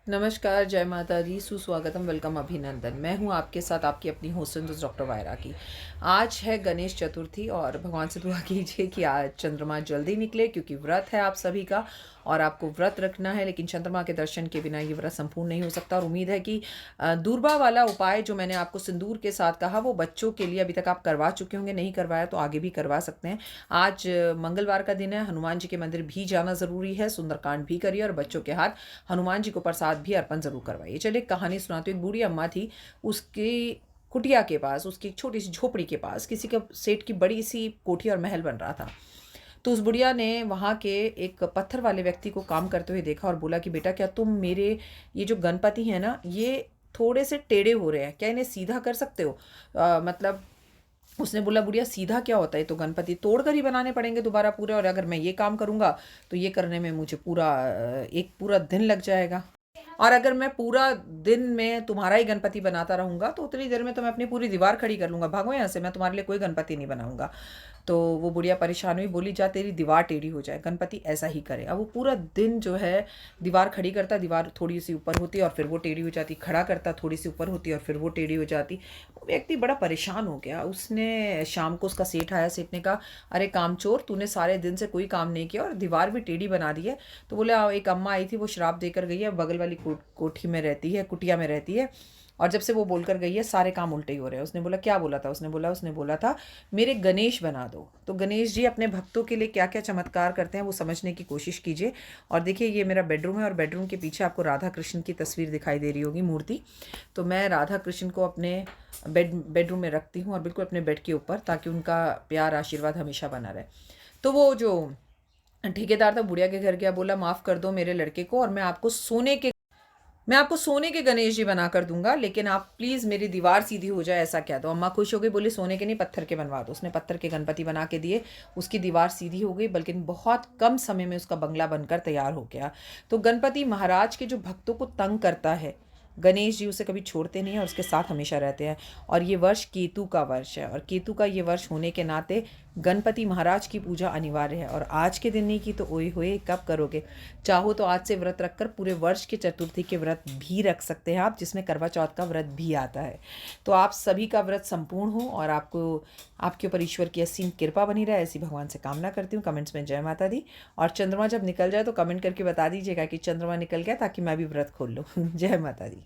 नमस्कार, जय माता दी, सुस्वागतम, वेलकम, अभिनंदन। मैं हूँ आपके साथ आपकी अपनी होस्ट दोस्त डॉक्टर वायरा की। आज है गणेश चतुर्थी और भगवान से दुआ कीजिए कि आज चंद्रमा जल्दी निकले, क्योंकि व्रत है आप सभी का और आपको व्रत रखना है। लेकिन चंद्रमा के दर्शन के बिना ये व्रत संपूर्ण नहीं हो सकता। और उम्मीद है कि दूरबा वाला उपाय जो मैंने आपको सिंदूर के साथ कहा, वो बच्चों के लिए अभी तक आप करवा चुके होंगे। नहीं करवाया तो आगे भी करवा सकते हैं। आज मंगलवार का दिन है, हनुमान जी के मंदिर भी जाना ज़रूरी है, सुंदरकांड भी करिए और बच्चों के हाथ हनुमान जी को प्रसाद भी अर्पण ज़रूर करवाइए। चलिए कहानी सुनाती हूँ। एक बूढ़ी अम्मा थी, उसकी कुटिया के पास, उसकी एक छोटी सी झोपड़ी के पास किसी का सेठ की बड़ी सी कोठी और महल बन रहा था। तो उस बुढ़िया ने वहाँ के एक पत्थर वाले व्यक्ति को काम करते हुए देखा और बोला कि बेटा, क्या तुम मेरे ये जो गणपति हैं ना, ये थोड़े से टेढ़े हो रहे हैं, क्या इन्हें सीधा कर सकते हो? मतलब उसने बोला, बुढ़िया सीधा क्या होता है, तो गणपति तोड़कर ही बनाने पड़ेंगे दोबारा पूरे, और अगर मैं ये काम करूँगा तो ये करने में मुझे एक पूरा दिन लग जाएगा। और अगर मैं पूरा दिन में तुम्हारा ही गणपति बनाता रहूंगा तो उतनी देर में तो मैं अपनी पूरी दीवार खड़ी कर लूंगा। भागो यहाँ से, मैं तुम्हारे लिए कोई गणपति नहीं बनाऊंगा। तो वो बुढ़िया परेशान हुई, बोली जा तेरी दीवार टेढ़ी हो जाए, गणपति ऐसा ही करे। अब वो पूरा दिन जो है दीवार खड़ी करता, दीवार थोड़ी सी ऊपर होती और फिर वो टेढ़ी हो जाती, खड़ा करता, थोड़ी सी ऊपर होती और फिर वो टेढ़ी हो जाती। वो व्यक्ति बड़ा परेशान हो गया। उसने शाम को, उसका सेठ आया, सेठ ने कहा, अरे कामचोर, तूने सारे दिन से कोई काम नहीं किया और दीवार भी टेढ़ी बना दी है। तो बोले, एक अम्मा आई थी, वो श्राप देकर गई है, बगल वाली कोठी में रहती है, कुटिया में रहती है, और जब से वो बोलकर गई है सारे काम उल्टे ही हो रहे हैं। उसने बोला, क्या बोला था? उसने बोला था, मेरे गणेश बना दो। तो गणेश जी अपने भक्तों के लिए क्या क्या चमत्कार करते हैं वो समझने की कोशिश कीजिए। और देखिए, ये मेरा बेडरूम है और बेडरूम के पीछे आपको राधा कृष्ण की तस्वीर दिखाई दे रही होगी, मूर्ति। तो मैं राधा कृष्ण को अपने बेडरूम में रखती हूँ और बिल्कुल अपने बेड के ऊपर, ताकि उनका प्यार आशीर्वाद हमेशा बना रहे। तो वो जो ठेकेदार था, बुढ़िया के घर गया, बोला, माफ़ कर दो मेरे लड़के को, और मैं आपको सोने के गणेश जी बना कर दूंगा, लेकिन आप प्लीज़ मेरी दीवार सीधी हो जाए, ऐसा क्या? तो अम्मा खुश हो गई, बोली, सोने के नहीं, पत्थर के बनवा दो। उसने पत्थर के गणपति बना के दिए, उसकी दीवार सीधी हो गई, बल्कि बहुत कम समय में उसका बंगला बनकर तैयार हो गया। तो गणपति महाराज के जो भक्तों को तंग करता है, गणेश जी उसे कभी छोड़ते नहीं हैं और उसके साथ हमेशा रहते हैं। और ये वर्ष केतु का वर्ष है, और केतु का ये वर्ष होने के नाते गणपति महाराज की पूजा अनिवार्य है। और आज के दिन नहीं की तो ओए होए कब करोगे? चाहो तो आज से व्रत रखकर पूरे वर्ष के चतुर्थी के व्रत भी रख सकते हैं आप, जिसमें करवा चौथ का व्रत भी आता है। तो आप सभी का व्रत संपूर्ण हो और आपके ऊपर ईश्वर की असीम कृपा बनी रहे, ऐसी भगवान से कामना करती हूँ। कमेंट्स में जय माता दी। और चंद्रमा जब निकल जाए तो कमेंट करके बता दीजिएगा कि चंद्रमा निकल गया, ताकि मैं भी व्रत खोल लूँ। जय माता दी।